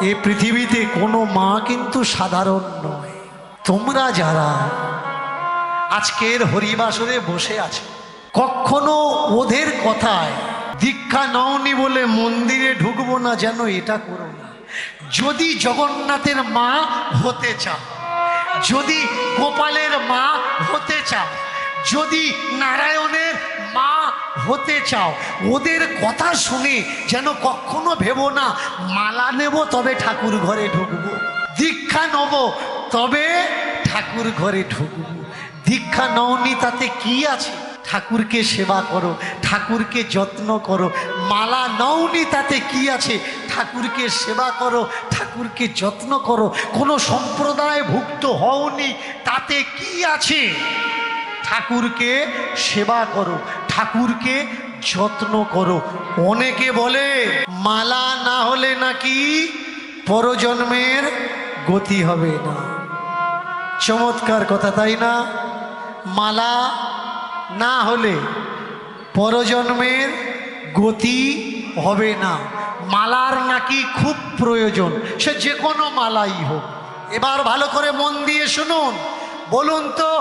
এই পৃথিবীতে কোনো মা কিন্তু সাধারণ নয়। তোমরা যারা আজকের হরিবাসরে বসে আছো, কখনো ওদের কথায় দীক্ষা নাওনি বলে মন্দিরে ঢুকবো না যেন এটা করো না। যদি জগন্নাথের মা হতে চাও, যদি গোপালের মা হতে চাও, যদি নারায়ণের মা হতে চাও, ওদের কথা শুনে যেন কখনো ভেবো না মালা নেব তবে ঠাকুর ঘরে ঢুকবো, দীক্ষা নেব তবে ঠাকুর ঘরে ঢুকবো। দীক্ষা নাওনি তাতে কি আছে? ঠাকুরকে সেবা করো, ঠাকুরকে যত্ন করো। মালা নাওনি তাতে কি আছে? ঠাকুরকে সেবা করো, ঠাকুরকে যত্ন করো। কোনো সম্প্রদায় ভুক্ত হওনি তাতে কি আছে? ঠাকুরকে সেবা করো, ঠাকুরকে যত্ন করো। অনেকে বলে মালা না হলে নাকি পরজন্মের গতি হবে না। চমৎকার কথা, তাই না? মালা না হলে পরজন্মের গতি হবে না। মালার নাকি খুব প্রয়োজন, সে যে কোনো মালাই হোক। এবার ভালো করে মন দিয়ে শুনুন, বলুন তো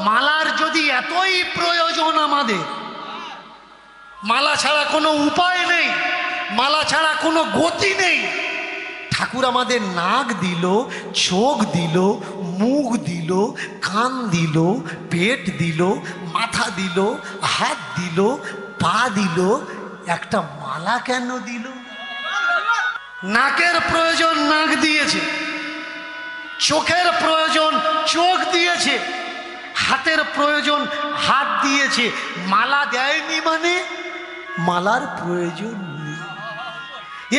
মালার যদি এতই প্রয়োজন আমাদের, মালা ছাড়া কোনো উপায় নেই, মালা ছাড়া কোনো গতি নেই। ঠাকুর আমাদের নাক দিল, চোখ দিল, মুখ দিল, কান দিল, পেট দিল, মাথা দিল, হাত দিল, পা দিল, একটা মালা কেন দিল? নাকের প্রয়োজন নাক দিয়েছে, চোখের প্রয়োজন চোখ দিয়েছে, হাতের প্রয়োজন হাত দিয়েছে। মালা দেয়নি মানে মালার প্রয়োজন নেই।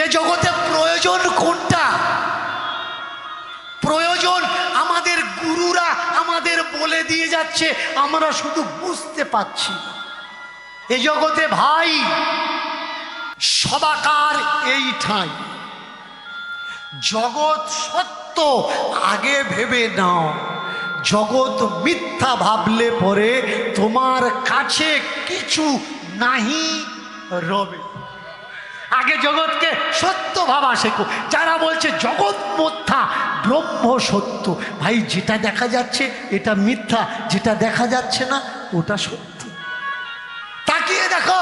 এ জগতে প্রয়োজন কোনটা? প্রয়োজন আমাদের গুরুরা আমাদের বলে দিয়ে যাচ্ছে, আমরা শুধু বুঝতে পারছি না। এ জগতে ভাই সবাকার এই ঠাঁই, জগৎ সত্য আগে ভেবে নাও। জগৎ মিথ্যা ভাবলে পরে তোমার কাছে কিছু নাহি রবে। আগে জগৎকে সত্য ভাবা শেখো। যারা বলছে জগৎ মিথ্যা, ব্রহ্ম সত্য, ভাই যেটা দেখা যাচ্ছে এটা মিথ্যা, যেটা দেখা যাচ্ছে না ওটা সত্য। তাকিয়ে দেখো,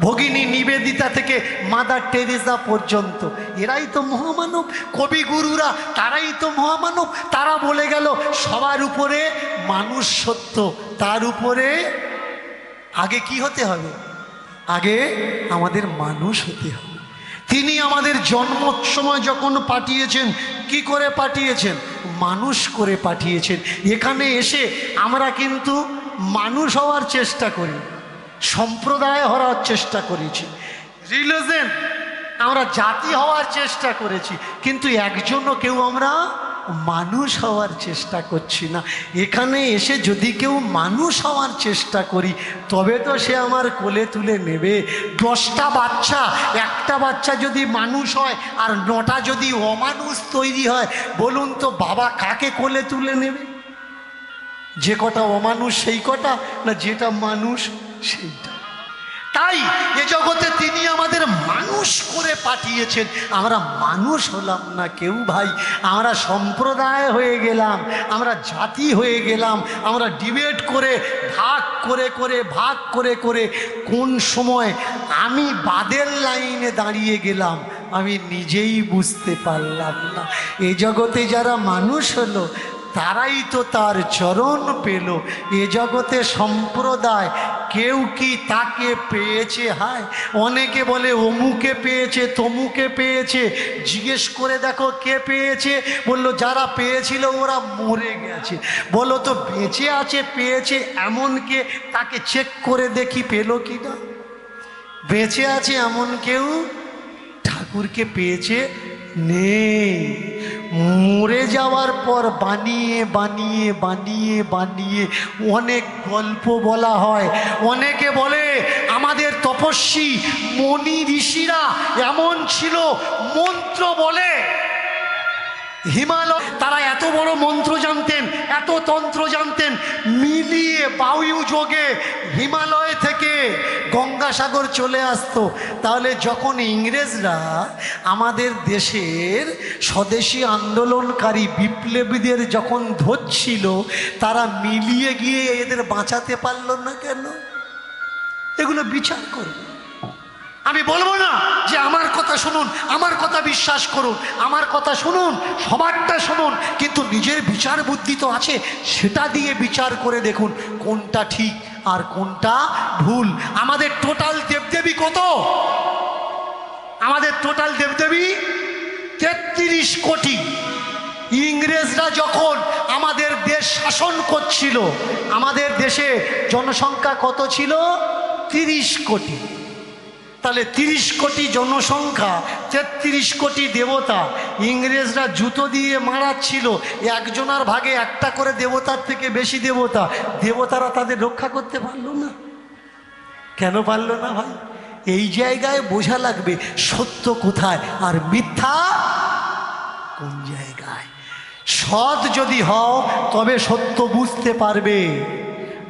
ভগিনী নিবেদিতা থেকে মাদার টেরেসা পর্যন্ত এরাই তো মহামানব। কবিগুরুরা তারাই তো মহামানব। তারা বলে গেল সবার উপরে মানুষ সত্য, তার উপরে আগে কি হতে হবে? আগে আমাদের মানুষ হতে হবে। তিনি আমাদের জন্মের সময় যখন পাঠিয়েছেন, কি করে পাঠিয়েছেন? মানুষ করে পাঠিয়েছেন। এখানে এসে আমরা কিন্তু মানুষ হওয়ার চেষ্টা করি, সম্প্রদায় হওয়ার চেষ্টা করেছি, রিলিজন আমরা জাতি হওয়ার চেষ্টা করেছি, কিন্তু একজনও কেউ আমরা মানুষ হওয়ার চেষ্টা করছি না। এখানে এসে যদি কেউ মানুষ হওয়ার চেষ্টা করি তবে তো সে আমার কোলে তুলে নেবে। 10টা বাচ্চা, একটা বাচ্চা যদি মানুষ হয় আর 9টা যদি অমানুষ তৈরি হয়, বলুন তো বাবা কাকে কোলে তুলে নেবে? যে কটা অমানুষ সেই কটা, না যেটা মানুষ সেইটা? তাই এ জগতে তিনি আমাদের মানুষ করে পাঠিয়েছেন। আমরা মানুষ হলাম না কেউ ভাই, আমরা সম্প্রদায় হয়ে গেলাম, আমরা জাতি হয়ে গেলাম। আমরা ডিবেট করে ভাগ করে কোন সময় আমি বাদের লাইনে দাঁড়িয়ে গেলাম আমি নিজেই বুঝতে পারলাম না। এ জগতে যারা মানুষ হলো তারাই তো তার চরণ পেল। এ জগতে সম্প্রদায় কেউ কি তাকে পেয়েছে? হায়, অনেকে বলে অমুকে পেয়েছে, তমুকে পেয়েছে। জিজ্ঞেস করে দেখো কে পেয়েছে? বললো যারা পেয়েছিল ওরা মরে গেছে। বলো তো বেঁচে আছে পেয়েছে এমন কে? তাকে চেক করে দেখি পেল কি না। বেঁচে আছে এমন কেউ ঠাকুরকে পেয়েছে নেই। মরে যাওয়ার পর বানিয়ে অনেক গল্প বলা হয়। অনেকে বলে আমাদের তপস্বী মনি ঋষিরা এমন ছিল, মন্ত্র বলে হিমালয়, তারা এত বড় মন্ত্র জানতেন, এত তন্ত্র জানতেন, মিলিয়ে বায়ু যোগে হিমালয় হিমালয় থেকে গঙ্গাসাগর চলে আসতো। তাহলে যখন ইংরেজরা আমাদের দেশের স্বদেশী আন্দোলনকারী বিপ্লবীদের যখন ধরছিল, তারা মিলিয়ে গিয়ে এদের বাঁচাতে পারল না কেন? এগুলো বিচার করবে। আমি বলবো না যে আমার কথা শুনুন, আমার কথা বিশ্বাস করুন, আমার কথা শুনুন, সবারটা শুনুন, কিন্তু নিজের বিচার বুদ্ধি তো আছে, সেটা দিয়ে বিচার করে দেখুন কোনটা ঠিক আর কোনটা ভুল। আমাদের টোটাল দেবদেবী কত? আমাদের টোটাল দেবদেবী 33 কোটি। ইংরেজরা যখন আমাদের দেশ শাসন করছিল, আমাদের দেশে জনসংখ্যা কত ছিল? 30 কোটি। তাহলে 30 কোটি জনসংখ্যা, 33 কোটি দেবতা। ইংরেজরা জুতো দিয়ে মারাচ্ছিল, একজনার ভাগে একটা করে দেবতার থেকে বেশি দেবতা। দেবতারা তাদের রক্ষা করতে পারলো না। কেন পারলো না ভাই? এই জায়গায় বোঝা লাগবে সত্য কোথায় আর মিথ্যা কোন জায়গায়। সৎ যদি হও তবে সত্য বুঝতে পারবে,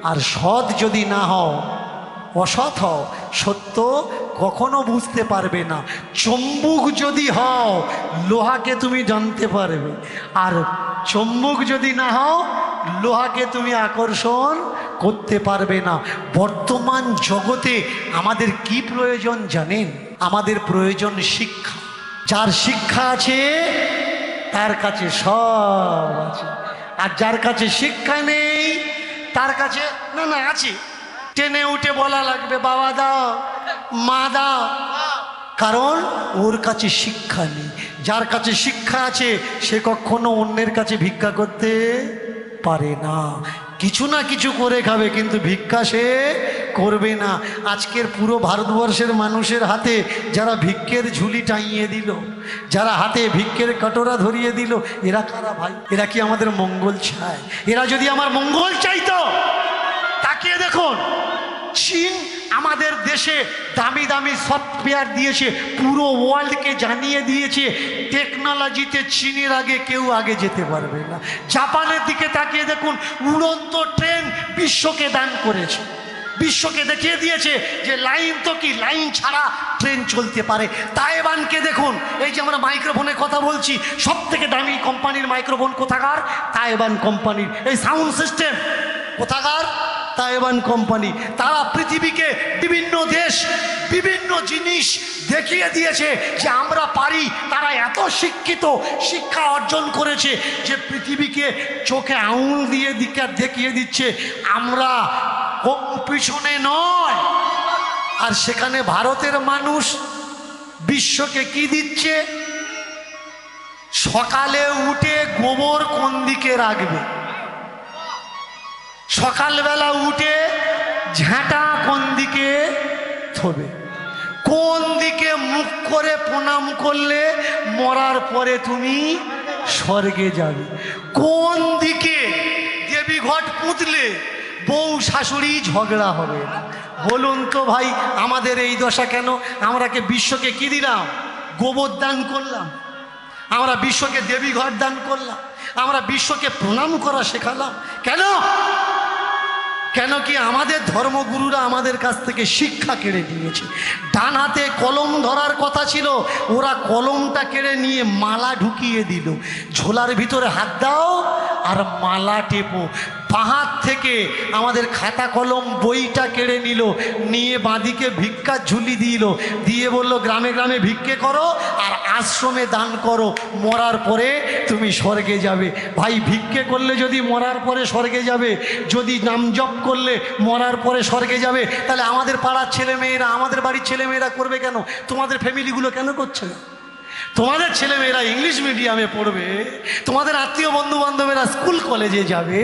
আর সৎ যদি না হও, অসৎ হও, সত্য কখনো বুঝতে পারবে না। চম্বুক যদি হও লোহাকে তুমি জানতে পারবে, আর চম্বুক যদি না হও লোহাকে তুমি আকর্ষণ করতে পারবে না। বর্তমান জগতে আমাদের কি প্রয়োজন জানেন? আমাদের প্রয়োজন শিক্ষা। যার শিক্ষা আছে তার কাছে সব আছে, আর যার কাছে শিক্ষা নেই তার কাছে না না আছে, টেনে উঠে বলা লাগবে বাবা দাও, মা দাও, কারণ ওর কাছে শিক্ষা নেই। যার কাছে শিক্ষা আছে সে কখনো অন্যের কাছে ভিক্ষা করতে পারে না। কিছু না কিছু করে খাবে, কিন্তু ভিক্ষা সে করবে না। আজকের পুরো ভারতবর্ষের মানুষের হাতে যারা ভিক্ষের ঝুলি টাঙিয়ে দিল, যারা হাতে ভিক্ষের কটোরা ধরিয়ে দিল, এরা কারা ভাই? এরা কি আমাদের মঙ্গল চায়? এরা যদি আমার মঙ্গল চাইতো, তাকিয়ে দেখুন চীন আমাদের দেশে দামি দামি সফটওয়্যার দিয়েছে, পুরো ওয়ার্ল্ডকে জানিয়ে দিয়েছে টেকনোলজিতে চীনের আগে কেউ আগে যেতে পারবে না। জাপানের দিকে তাকিয়ে দেখুন, উড়ন্ত ট্রেন বিশ্বকে দান করেছে, বিশ্বকে দেখিয়ে দিয়েছে যে লাইন তো কি, লাইন ছাড়া ট্রেন চলতে পারে। তাইওয়ানকে দেখুন, এই যে আমরা মাইক্রোফোনে কথা বলছি, সব থেকে দামি কোম্পানির মাইক্রোফোন কোথাকার? তাইওয়ান কোম্পানির। এই সাউন্ড সিস্টেম কোথাকার? Taiwan company. তারা পৃথিবীকে বিভিন্ন দেশ বিভিন্ন জিনিস দেখিয়ে দিয়েছে যে আমরা পারি। তারা এত শিক্ষিত, শিক্ষা অর্জন করেছে যে পৃথিবীকে চোখে আঙুল দিয়ে দেখিয়ে দিচ্ছে আমরা কম পিছনে নয়। আর সেখানে ভারতের মানুষ বিশ্বকে কি দিচ্ছে? সকালে উঠে গোবর কোন দিকে রাখবে, সকালবেলা উঠে ঝাঁটা কোন দিকে থবে, কোন দিকে মুখ করে প্রণাম করলে মরার পরে তুমি স্বর্গে যাবে, কোন দিকে দেবী ঘট পুঁতলে বউ শাশুড়ি ঝগড়া হবে। বলুন তো ভাই, আমাদের এই দশা কেন? আমরা কি বিশ্বকে কি দিলাম? গোবর দান করলাম, আমরা বিশ্বকে দেবী ঘট দান করলাম, আমরা বিশ্বকে প্রণাম করা শেখালাম। কেন? কেন কি আমাদের ধর্মগুরুরা আমাদের কাছ থেকে শিক্ষা কেড়ে নিয়েছে। ডান হাতে কলম ধরার কথা ছিল, ওরা কলমটা কেড়ে নিয়ে মালা ঢুকিয়ে দিল। ঝোলার ভিতরে হাত দাও আর মালা টেপো। বাঁ হাত থেকে আমাদের খাতা কলম বইটা কেড়ে নিল, নিয়ে বাঁদিকে ভিক্ষার ঝুলি দিল, দিয়ে বলল গ্রামে গ্রামে ভিক্ষে করো আর আশ্রমে দান করো, মরার পরে তুমি স্বর্গে যাবে। ভাই, ভিক্ষে করলে যদি মরার পরে স্বর্গে যাবে, যদি নাম জপ করলে মরার পরে স্বর্গে যাবে, তাহলে আমাদের পাড়ার ছেলেমেয়েরা, আমাদের বাড়ির ছেলেমেয়েরা করবে কেন? তোমাদের ফ্যামিলিগুলো কেন করছে না? তোমাদের ছেলেমেয়েরা ইংলিশ মিডিয়ামে পড়বে, তোমাদের আত্মীয় বন্ধু বান্ধবেরা স্কুল কলেজে যাবে,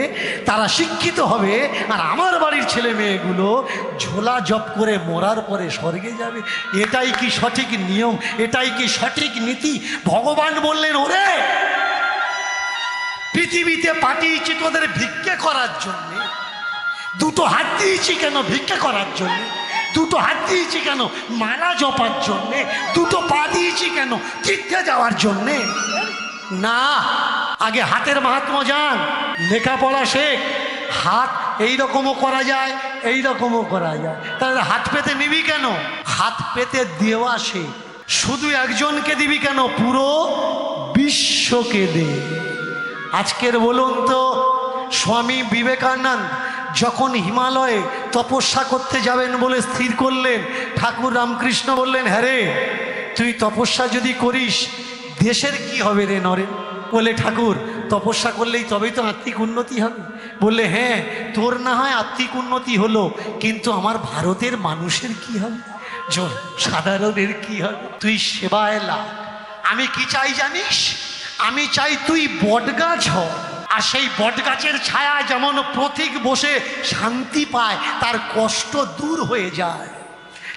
তারা শিক্ষিত হবে, আর আমার বাড়ির ছেলে মেয়েগুলো ঝোলা জপ করে মরার পরে স্বর্গে যাবে। এটাই কি সঠিক নিয়ম? এটাই কি সঠিক নীতি? ভগবান বললেন, ওরে পৃথিবীতে পাঠিয়েছি তোদের ভিক্ষে করার জন্যে। দুটো হাত দিয়েছি কেন? ভিক্ষে করার জন্যে। দুটো হাত দিয়েছি কেন? মালা জপার জন্যে। দুটো পা দিয়েছি কেন? তীর্থে যাওয়ার জন্যে না। আগে হাতের মাহাত্ম্য জান, লেখাপড়া শেখ, হাত এই রকমও করা যায়, এই রকমও করা যায়। তাহলে হাত পেতে নিবি কেন? হাত পেতে দেওয়া সে, শুধু একজনকে দিবি কেন? পুরো বিশ্বকে দে। আজকের বলুন তো, স্বামী বিবেকানন্দ যখন হিমালয়ে তপস্যা করতে যাবেন বলে স্থির করলেন, ঠাকুর রামকৃষ্ণ বললেন, হ্যাঁ রে, তুই তপস্যা যদি করিস দেশের কি হবে রে নরেন? বলে, ঠাকুর তপস্যা করলেই তবেই তো আত্মিক উন্নতি হবে। বললে, হ্যাঁ, তোর না হয় আত্মিক উন্নতি হলো, কিন্তু আমার ভারতের মানুষের কি হবে? সাধারণের কি হবে? তুই সেবায় লাগ। আমি কি চাই জানিস? আমি চাই তুই বটগাছ হ, আর সেই বটগাছের ছায়া যেমন প্রতীক বসে শান্তি পায়, তার কষ্ট দূর হয়ে যায়,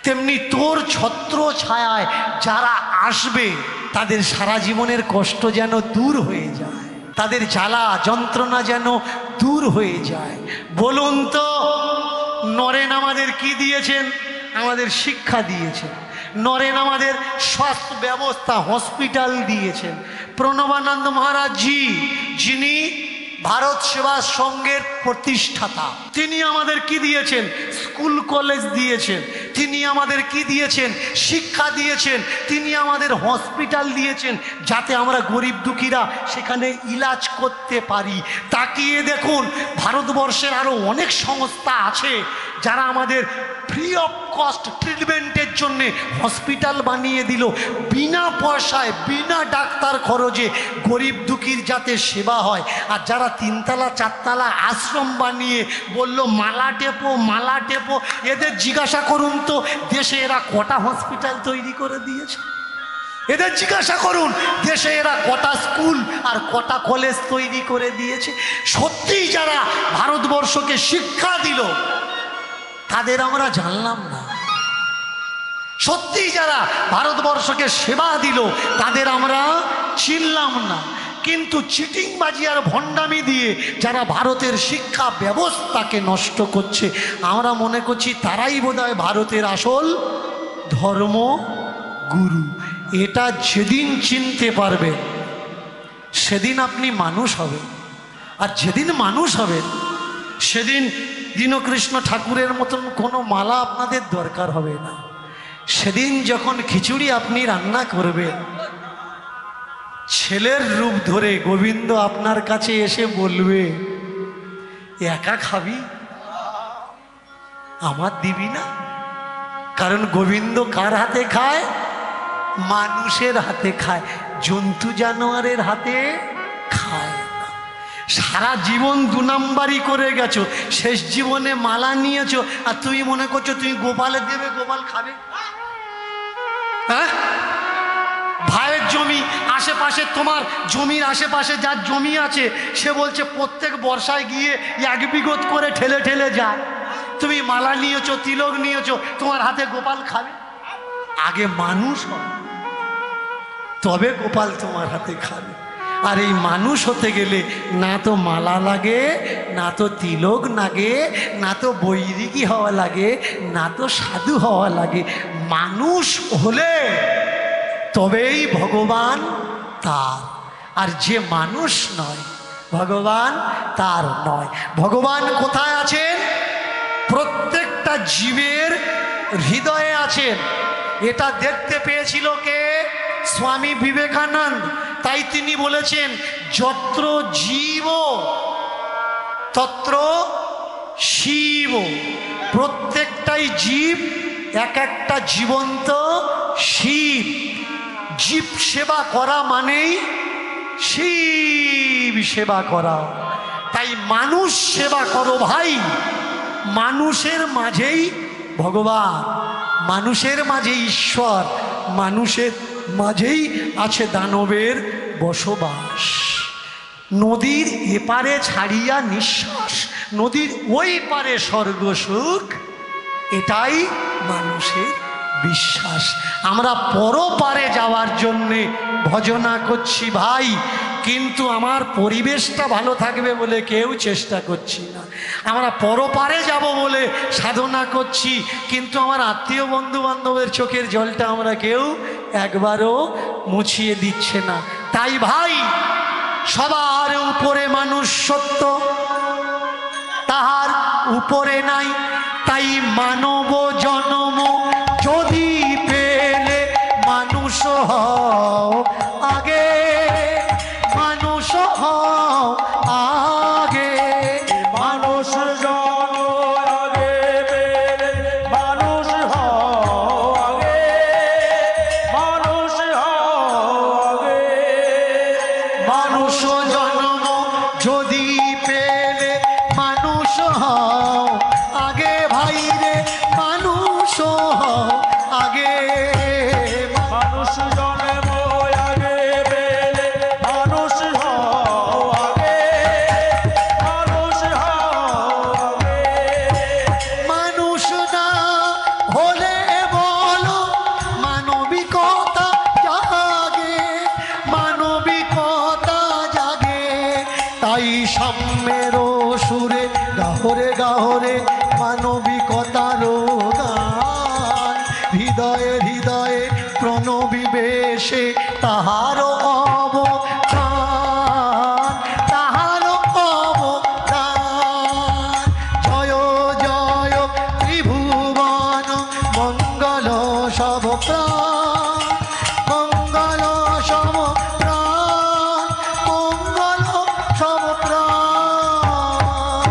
তেমনি তোর ছত্র ছায়ায় যারা আসবে তাদের সারা জীবনের কষ্ট যেন দূর হয়ে যায়, তাদের জ্বালা যন্ত্রণা যেন দূর হয়ে যায়। বলুন তো, নরেন আমাদের কি দিয়েছেন? আমাদের শিক্ষা দিয়েছেন। নরেন আমাদের স্বাস্থ্য ব্যবস্থা, হসপিটাল দিয়েছেন। প্রণবানন্দ মহারাজজি, যিনি ভারত সেবা সংঘের প্রতিষ্ঠাতা, তিনি আমাদের কি দিয়েছেন? স্কুল কলেজ দিয়েছেন। তিনি আমাদের কি দিয়েছেন? শিক্ষা দিয়েছেন। তিনি আমাদের হসপিটাল দিয়েছেন, যাতে আমরা গরিব দুঃখীরা সেখানে ইলাজ করতে পারি। তাকিয়ে দেখুন, ভারতবর্ষের আরও অনেক সংস্থা আছে যারা আমাদের ফ্রি অফ কস্ট ট্রিটমেন্টের জন্যে হসপিটাল বানিয়ে দিল, বিনা পয়সায়, বিনা ডাক্তার খরচে গরিব দুঃখীর যাতে সেবা হয়। আর যারা তিনতলা চারতলা আশ্রম বানিয়ে বলল মালা টেপো, মালা টেপো, এদের জিজ্ঞাসা করুন তো দেশে এরা কটা হসপিটাল তৈরি করে দিয়েছে? এদের জিজ্ঞাসা করুন দেশে এরা কটা স্কুল আর কটা কলেজ তৈরি করে দিয়েছে? সত্যিই যারা ভারতবর্ষকে শিক্ষা দিল তাদের আমরা জানলাম না। সত্যিই যারা ভারতবর্ষকে সেবা দিল তাদের আমরা চিনলাম না। কিন্তু চিটিংবাজি আর ভণ্ডামি দিয়ে যারা ভারতের শিক্ষা ব্যবস্থাকে নষ্ট করছে, আমরা মনে করছি তারাই বোধহয় ভারতের আসল ধর্মগুরু। এটা যেদিন চিনতে পারবে সেদিন আপনি মানুষ হবেন। আর যেদিন মানুষ হবেন সেদিন দীনকৃষ্ণ ঠাকুরের মতন কোনো মালা আপনাদের দরকার হবে না। সেদিন যখন খিচুড়ি আপনি রান্না করবেন, ছেলের রূপ ধরে গোবিন্দ আপনার কাছে এসে বলবে, একা খাবি, আমার দিবি না? কারণ গোবিন্দ কার হাতে খায়? মানুষের হাতে খায়, জন্তু জানোয়ারের হাতে খায় না। সারা জীবন 2 নাম্বারি করে গেছো, শেষ জীবনে মালা নিয়েছো, আর তুমি মনে করছো তুমি গোপালে দেবে, গোপাল খাবে? হ্যাঁ, ভাইয়ের জমি আশেপাশে, তোমার জমির আশেপাশে যার জমি আছে সে বলছে প্রত্যেক বর্ষায় গিয়ে 1 বিঘত করে ঠেলে ঠেলে যায়। তুমি মালা নিয়েছো, তিলক নিয়েছো, তোমার হাতে গোপাল খাবে? আগে মানুষ হবে, তবে গোপাল তোমার হাতে খাবে। আর এই মানুষ হতে গেলে না তো মালা লাগে, না তো তিলক লাগে, না তো বৈরিকী হওয়া লাগে, না তো সাধু হওয়া লাগে। মানুষ হলে তবেই ভগবান তার। আর যে মানুষ নয়, ভগবান তার নয়। ভগবান কোথায় আছেন? প্রত্যেকটা জীবের হৃদয়ে আছেন। এটা দেখতে পেয়েছিল কে? স্বামী বিবেকানন্দ। তাই তিনি বলেছেন, যত্র জীব তত্র শিব। প্রত্যেকটাই জীব এক একটা জীবন্ত শিব। জীব সেবা করা মানেই শিব সেবা করা। তাই মানুষ সেবা করো ভাই। মানুষের মাঝেই ভগবান, মানুষের মাঝে ঈশ্বর, মানুষের মাঝেই আছে দানবের বসবাস। নদীর এপারে ছাড়িয়া নিঃশ্বাস, নদীর ওই পারে স্বর্গ সুখ, এটাই মানুষের বিশ্বাস। আমরা পরপারে যাওয়ার জন্যে ভজনা করছি ভাই, কিন্তু আমার পরিবেশটা ভালো থাকবে বলে কেউ চেষ্টা করছি না। আমরা পরপারে যাব বলে সাধনা করছি, কিন্তু আমার আত্মীয় বন্ধু বান্ধবের চোখের জলটা আমরা কেউ একবারও মুছিয়ে দিচ্ছে না। তাই ভাই, সবার উপরে মানুষ সত্য, তাহার উপরে নাই, তাই মানব জন্ম যদি পেলে মানুষ হও আগে, মানুষ হও আগে। মানুষ জন্ম আগে পেলে মানুষ হও আগে, মানুষ হও আগে। মানুষ জন্ম যদি পেলে মানুষ হও আগে, ভাই রে মানুষ হও আগে। মানুষ জন্ম আগে পেলে মানুষ হও আগে, মানুষ হও আগে। মানুষ না হলে বলো মানবিকতা জাগে, মানবিকতা জাগে। তাই সাম্যের সুরে গাহরে গাহরে মানবিকতার গান, হৃদয়ে হৃদয়ে প্রণবিবেশে তাহার অবদান, তাহার অবদান। জয় জয় ত্রিভুবন মঙ্গল সব প্রাণ, মঙ্গল সব প্রাণ, মঙ্গল সব প্রাণ।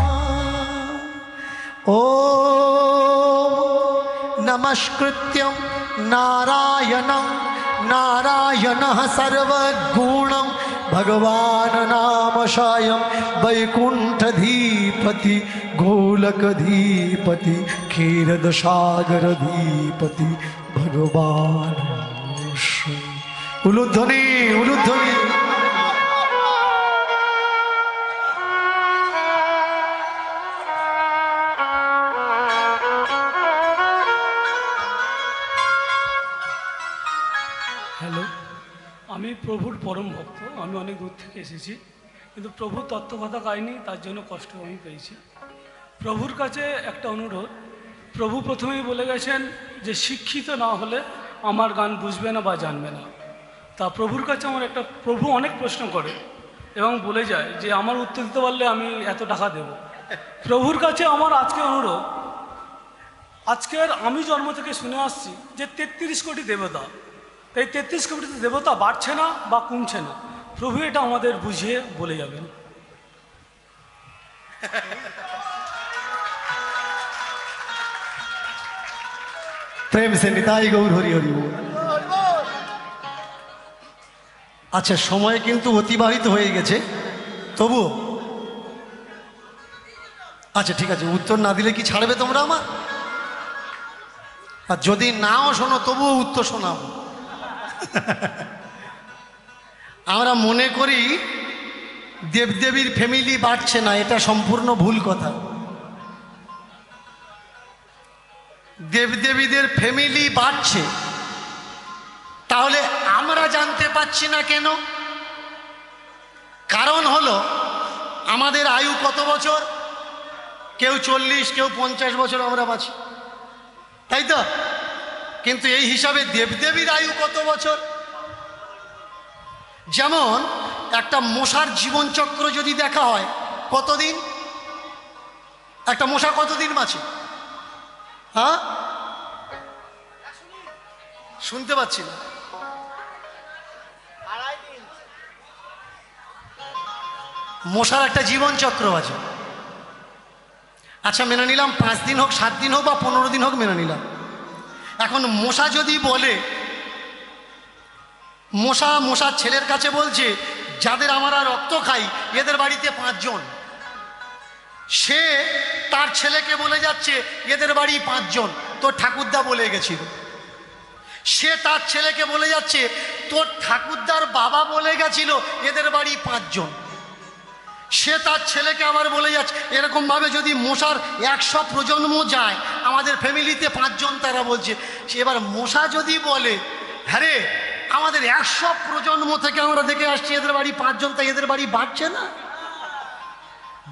ও নমস্কৃত্যং নারায়ণং নারায়ণः सर्वगुणं भगवान् नाम सायं वैकुण्ठधीपति गोलकधीपति क्षीरदसागरधीपति भगवान् उलुध्वनि उलुध्वनि। হ্যালো, আমি প্রভুর পরম ভক্ত। আমি অনেক দূর থেকে এসেছি, কিন্তু প্রভুর তত্ত্বকথা গাইনি, তার জন্য কষ্ট আমি পেয়েছি। প্রভুর কাছে একটা অনুরোধ। প্রভু প্রথমেই বলে গেছেন যে শিক্ষিত না হলে আমার গান বুঝবে না বা জানবে না। তা প্রভুর কাছে আমার একটা, প্রভু অনেক প্রশ্ন করে এবং বলে যায় যে আমার উত্তর দিতে পারলে আমি এত টাকা দেব। প্রভুর কাছে আমার আজকে অনুরোধ, আজকের আমি জন্ম থেকে শুনে আসছি যে 33 কোটি দেবতা, এই 33 কোটি দেবতা বাড়ছে না বা কমছে না। প্রভু এটা আমাদের বুঝিয়ে বলে যাবেন। প্রেম সে নিতাই গৌর হরি হরি বল। আচ্ছা, সময় কিন্তু অতিবাহিত হয়ে গেছে, তবু আচ্ছা ঠিক আছে, উত্তর না দিলে কি ছাড়বে তোমরা আমার? আর যদি নাও শোনো তবুও উত্তর শোনাবো। আমরা মনে করি দেবদেবীর ফ্যামিলি বাড়ছে না, এটা সম্পূর্ণ ভুল কথা। দেবদেবীদের ফ্যামিলি বাড়ছে, তাহলে আমরা জানতে পাচ্ছি না কেন? কারণ হলো আমাদের আয়ু কত বছর? কেউ 40, কেউ 50 বছর আমরা বাঁচি, তাই তো? কিন্তু এই হিসাবে দেবদেবীর আয়ু কত বছর? যেমন একটা মশার জীবনচক্র যদি দেখা হয়, কতদিন একটা মশা কতদিন বাঁচে? হ্যাঁ, শুনতে পাচ্ছি না। মশার একটা জীবনচক্র আছে। আচ্ছা মেনে নিলাম 5 দিন হোক, 7 দিন হোক বা 15 দিন হোক, মেনে নিলাম। এখন মশা যদি বলে, মশার ছেলের কাছে বলছে যাদের আমরা রক্ত খাই এদের বাড়িতে 5 জন, সে তার ছেলেকে বলে যাচ্ছে এদের বাড়ি 5 জন, তোর ঠাকুরদা বলে গেছিল। সে তার ছেলেকে বলে যাচ্ছে তোর ঠাকুরদার বাবা বলে গেছিল এদের বাড়ি 5 জন। সে তার ছেলেকে আবার বলে যাচ্ছে। এরকমভাবে যদি মশার 100 প্রজন্ম যায়, আমাদের ফ্যামিলিতে 5 জন তারা বলছে। এবার মশা যদি বলে হ্যাঁ রে আমাদের 100 প্রজন্ম থেকে আমরা দেখে আসছি এদের বাড়ি 5 জন, তাই এদের বাড়ি বাড়ছে না,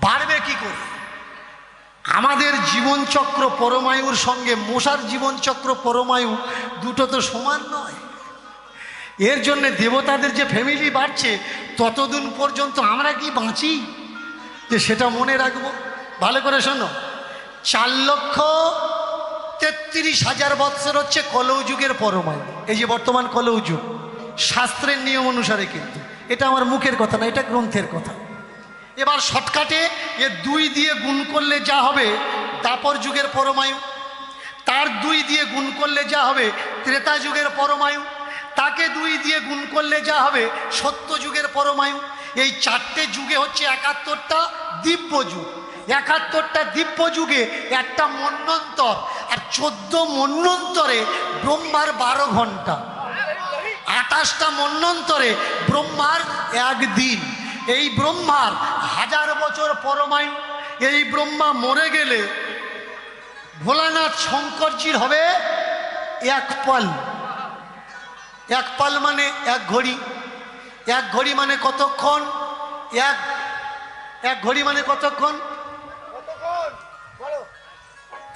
বাড়বে কি করে? আমাদের জীবনচক্র পরমায়ুর সঙ্গে মশার জীবনচক্র পরমায়ু দুটো তো সমান নয়। এর জন্য দেবতাদের যে ফ্যামিলি বাড়ছে ততদিন পর্যন্ত আমরা কি বাঁচি, যে সেটা মনে রাখবো। ভালো করে শোনো, 4,33,000 বৎসর হচ্ছে কলৌ যুগের পরমায়ু। এই যে বর্তমান কলৌ যুগ, শাস্ত্রের নিয়ম অনুসারে, কিন্তু এটা আমার মুখের কথা না, এটা গ্রন্থের কথা। এবার শর্টকাটে 2 দিয়ে গুণ করলে যা হবে দাপর যুগের পরমায়ু, তার 2 দিয়ে গুণ করলে যা হবে ত্রেতা যুগের পরমায়ু, তাকে 2 দিয়ে গুণ করলে যা হবে সত্য যুগের পরমায়ু। এই 4টে যুগে হচ্ছে 71টা দিব্য যুগ। 71টা দিব্য যুগে একটা মন্বন্তর, আর 14 মন্বন্তরে ব্রহ্মার 12 ঘন্টা, 28টা মন্বন্তরে ব্রহ্মার 1 দিন। এই ব্রহ্মার 1000 বছর পরমায়ু। এই ব্রহ্মা মরে গেলে ভোলানাথ শঙ্করজির হবে 1 পাল। 1 পাল মানে 1 ঘড়ি। 1 ঘড়ি মানে কতক্ষণ? এক ঘড়ি মানে কতক্ষণ?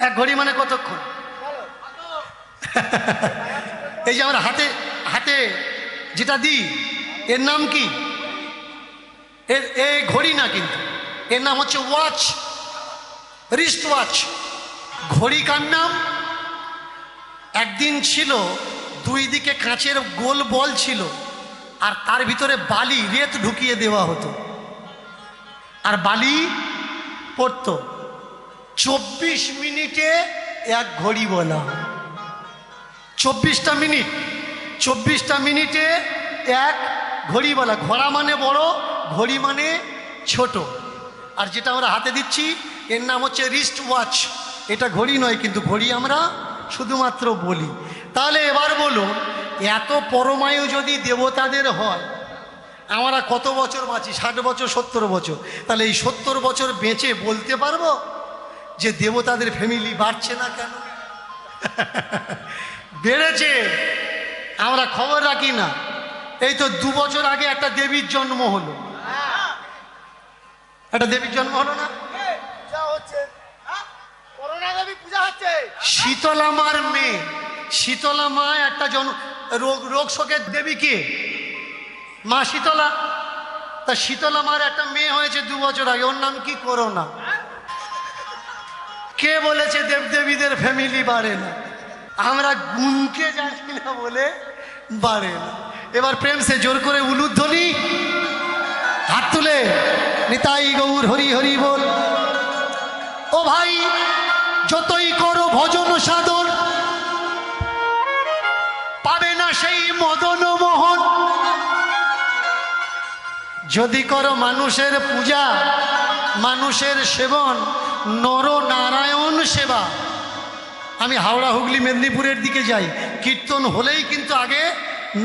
1 ঘড়ি মানে কতক্ষণ? এই যে আমরা হাতে হাতে যেটা দিই, এর নাম কি? এই ঘড়ি না, কিন্তু এর নাম হচ্ছে ওয়াচ, রিস্ট ওয়াচ। ঘড়ি কার নাম? একদিন ছিল 2 দিকে কাঁচের গোল বল ছিল, আর তার ভিতরে বালি রেত ঢুকিয়ে দেওয়া হতো, আর বালি পড়তো। 24 মিনিটে 1 ঘড়ি বলা। 24টা মিনিট, 24টা মিনিটে 1 ঘড়ি বলা। ঘোড়া মানে বড়, ঘড়ি মানে ছোট। আর যেটা আমরা হাতে দিচ্ছি এর নাম হচ্ছে রিস্ট ওয়াচ। এটা ঘড়ি নয়, কিন্তু ঘড়ি আমরা শুধুমাত্র বলি। তাহলে এবার বলুন, এত পরমায়ু যদি দেবতাদের হয়, আমরা কত বছর বাঁচি? 60 বছর, 70 বছর। তাহলে এই 70 বছর বেঁচে বলতে পারবো যে দেবতাদের ফ্যামিলি বাড়ছে না কেন? বেড়েছে, আমরা খবর রাখি না। এই তো 2 বছর আগে একটা দেবীর জন্ম হলো। একটা দেবীর জন্ম হলো না? শীতলা মার মেয়ে, শীতলা মা একটা রোগ শোকের দেবী কে? মা শীতলা। তা শীতলা মার একটা মেয়ে হয়েছে 2 বছর আগে, ওর নাম কি? করোনা। কে বলেছে দেবদেবীদের ফ্যামিলি বাড়ে না? আমরা গুণকে জানি না বলে বাড়ে না। এবার প্রেম সে জোর করে উলুধ্বনি, হাত তুলে নিতাই গৌর হরি হরি বল। ও ভাই, যতই করো ভজন সাধন, পাবে না সেই মদন মোহন। যদি করো মানুষের পূজা, মানুষের সেবন, নর নারায়ণ সেবা। আমি হাওড়া, হুগলি, মেদিনীপুরের দিকে যাই, কীর্তন হলেই কিন্তু আগে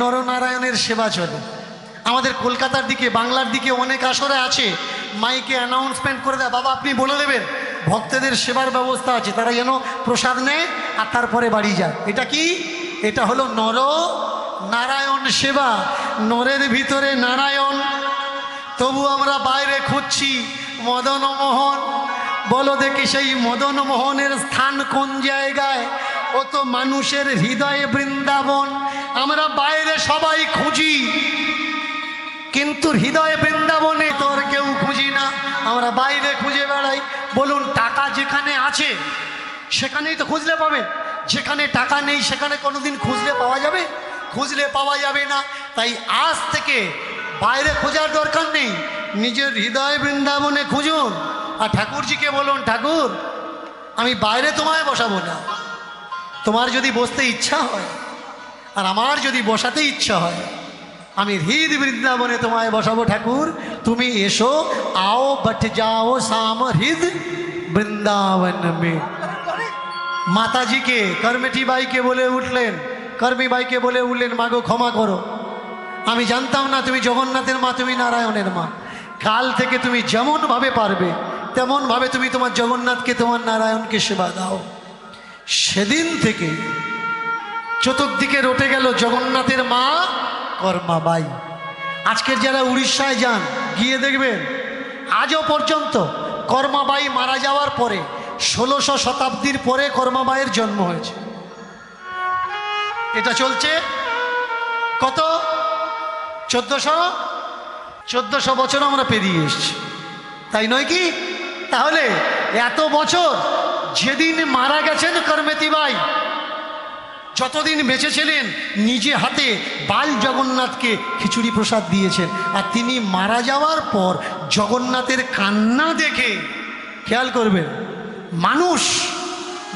নরনারায়ণের সেবা চলে। আমাদের কলকাতার দিকে, বাংলার দিকে অনেক আসরে আছে, মাইকে অ্যানাউন্সমেন্ট করে দেয়, বাবা আপনি বলে দেবেন ভক্তদের সেবার ব্যবস্থা আছে, তারা যেন প্রসাদ নেয় আর তারপরে বাড়ি যায়। এটা কি? এটা হলো নর নারায়ণ সেবা। নরের ভিতরে নারায়ণ, তবু আমরা বাইরে খুঁজছি মদন মোহন। বলো দেখি সেই মদন মোহনের স্থান কোন জায়গায়? ও তো মানুষের হৃদয়ে বৃন্দাবন। আমরা বাইরে সবাই খুঁজি, কিন্তু হৃদয়ে বৃন্দাবনে তোর কেউ খুঁজি না, আমরা বাইরে খুঁজে বেড়াই। বলুন, টাকা যেখানে আছে সেখানেই তো খুঁজলে পাবেন, যেখানে টাকা নেই সেখানে কোনোদিন খুঁজলে পাওয়া যাবে? খুঁজলে পাওয়া যাবে না। তাই আজ থেকে বাইরে খোঁজার দরকার নেই, নিজের হৃদয় বৃন্দাবনে খুঁজুন। আর ঠাকুরজিকে বলুন, ঠাকুর আমি বাইরে তোমায় বসাবো না, তোমার যদি বসতে ইচ্ছা হয় আর আমার যদি বসাতে ইচ্ছা হয়, আমি হৃদ বৃন্দাবনে তোমায় বসাবো। ঠাকুর তুমি এসো, आओ बट जाओ शाम हृद বৃন্দাবন মে। মাতাজিকে কর্মেটি বাইকে বলে উঠলেন, কর্মী বাইকে বলে উঠলেন, মাগো ক্ষমা করো, আমি জানতাম না তুমি জগন্নাথের মা, তুমি নারায়ণের মা। কাল থেকে তুমি যেমনভাবে পারবে তেমনভাবে তুমি তোমার জগন্নাথকে, তোমার নারায়ণকে সেবা দাও। সেদিন থেকে চতুর্দিকে রটে গেল জগন্নাথের মা কর্মাবাই। আজকের যারা উড়িষ্যায় যান, গিয়ে দেখবেন আজও পর্যন্ত কর্মাবাই মারা যাওয়ার পরে 1600 শতাব্দীর পরে কর্মাবাইয়ের জন্ম হয়েছে। এটা চলছে কত? 1400 বছর আমরা পেরিয়ে এসেছি, তাই নয় কি? তাহলে এত বছর যেদিন মারা গেছেন কর্মেতি বাই, যতদিন বেঁচে ছিলেন নিজে হাতে বাল জগন্নাথকে খিচুড়ি প্রসাদ দিয়েছেন। আর তিনি মারা যাওয়ার পর জগন্নাথের কান্না দেখে, খেয়াল করবেন, মানুষ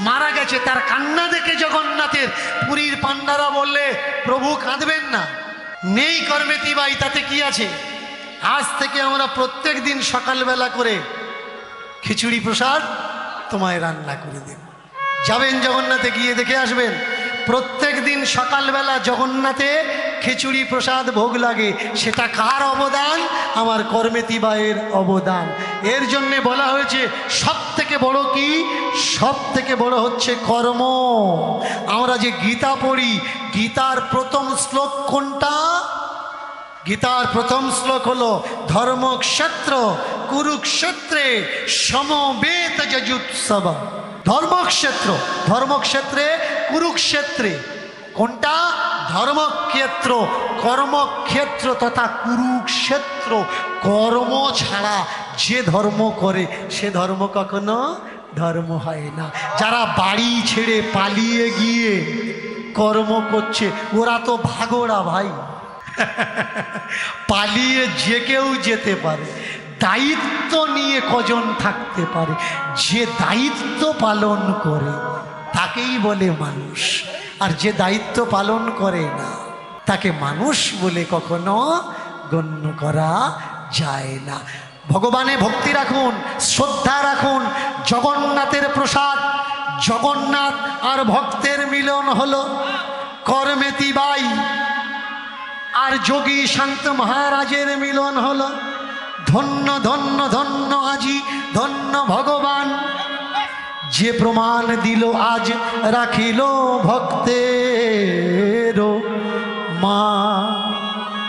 মারা গেছে তার কান্না দেখে জগন্নাথের পুরীর পান্ডারা বললে প্রভু কাঁদবেন না। নেই কর্মেতি বাই, তাতে কি আছে? আজ থেকে আমরা প্রত্যেক দিন সকালবেলা করে খিচুড়ি প্রসাদ তোমায় রান্না করে দেব। যাবেন জগন্নাথে, গিয়ে দেখে আসবেন প্রত্যেক দিন সকালবেলা জগন্নাথে খিচুড়ি প্রসাদ ভোগ লাগে। সেটা কার অবদান? আমার কর্মেতি বায়ের অবদান। এর জন্যে বলা হয়েছে সব থেকে বড় কি? সব থেকে বড় হচ্ছে কর্ম। আমরা যে গীতা পড়ি, গীতার প্রথম শ্লোক কোনটা? গীতার প্রথম শ্লোক হলো ধর্মক্ষেত্র কুরুক্ষেত্রে সমবেত যজুৎসব। ধর্মক্ষেত্র, ধর্মক্ষেত্রে কুরুক্ষেত্রে। কোনটা? ধর্মক্ষেত্র, কর্মক্ষেত্র তথা কুরুক্ষেত্র। কর্ম ছাড়া যে ধর্ম করে সে ধর্ম কখনো ধর্ম হয় না। যারা বাড়ি ছেড়ে পালিয়ে গিয়ে কর্ম করছে ওরা তো ভাগোড়া ভাই। পালিয়ে যে কেউ যেতে পারে, দায়িত্ব নিয়ে কজন থাকতে পারে? যে দায়িত্ব পালন করে তাকেই বলে মানুষ। আর যে দায়িত্ব পালন করে না তাকে মানুষ বলে কখনো গণ্য করা যায় না। ভগবানে ভক্তি রাখুন, শ্রদ্ধা রাখুন। জগন্নাথের প্রসাদ, জগন্নাথ আর ভক্তের মিলন হলো কর্মেতি বাই আর যোগী শান্ত মহারাজের মিলন হলো। ধন্য ধন্য ধন্য আজি ধন্য ভগবান, যে প্রমাণ দিল আজ রাখিল ভক্তের মা।